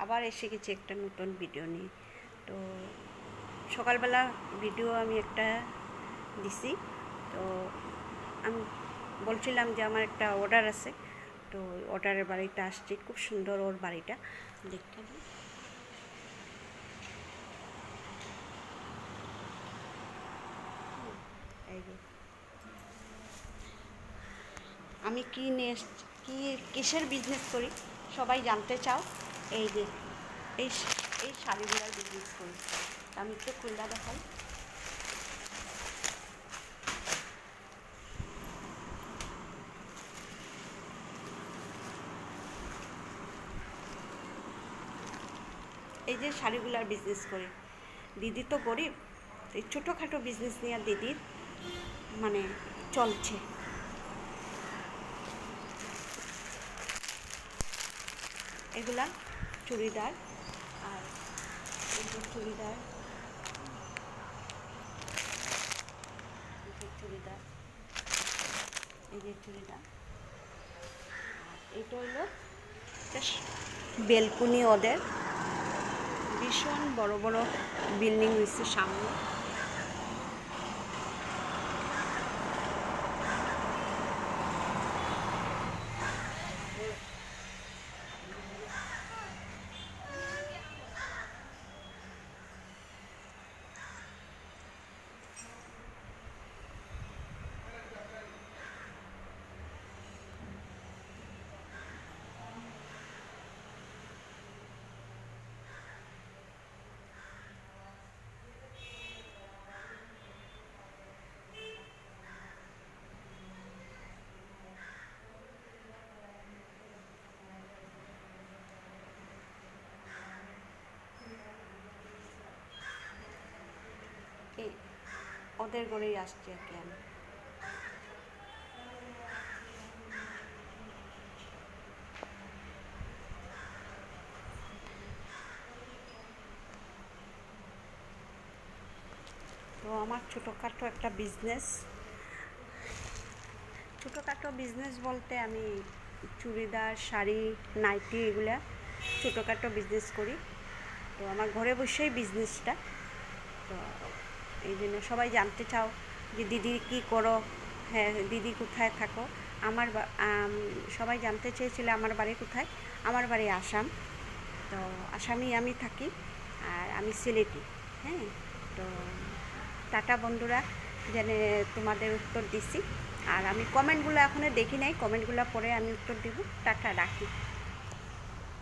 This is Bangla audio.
আবার এসে গেছি একটা নতুন ভিডিও নিয়ে। তো সকালবেলা ভিডিও আমি একটা দিছি। তো আমি বলছিলাম যে আমার একটা অর্ডার আছে, তো অর্ডারের বাড়িতে আসছি। খুব সুন্দর ওর বাড়িটা দেখতে। এই যে আমি কি নিয়ে কি কিসের বিজনেস করি সবাই জানতে চাও। এই যে এই এই শাড়িগুলোর বিজনেস করি। আমি একটু খুলনা দেখাই। এই যে শাড়িগুলার বিজনেস করি। দিদি তো গরিব, এই ছোটোখাটো বিজনেস নিয়ে দিদির মানে চলছে। এগুলা চুড়িদার, আর এই যে চুড়িদার, চুড়িদার, এই যে চুড়িদার। এটা হইল বেলকুনি। ওদের ভীষণ বড় বড় বিল্ডিং হয়েছে সামনে। এই ওদের ঘরেই আসছি আর কি আমি। তো আমার ছোটোখাটো একটা বিজনেস, ছোটোখাটো বিজনেস বলতে আমি চুড়িদার, শাড়ি, নাইটি এগুলা ছোটোখাটো বিজনেস করি। তো আমার ঘরে বসেই বিজনেসটা। তো এই জন্য সবাই জানতে চাও যে দিদি কী করো, হ্যাঁ দিদি কোথায় থাকো। আমার সবাই জানতে চেয়েছিল আমার বাড়ি কোথায়। আমার বাড়ি আসাম। তো আসামেই আমি থাকি, আর আমি সিলেটি। হ্যাঁ, তো টাটা বন্ধুরা, জেনে তোমাদের উত্তর দিছি। আর আমি কমেন্টগুলো এখনও দেখি নাই, কমেন্টগুলো পরে আমি উত্তর দেব। টাটা, রাখি।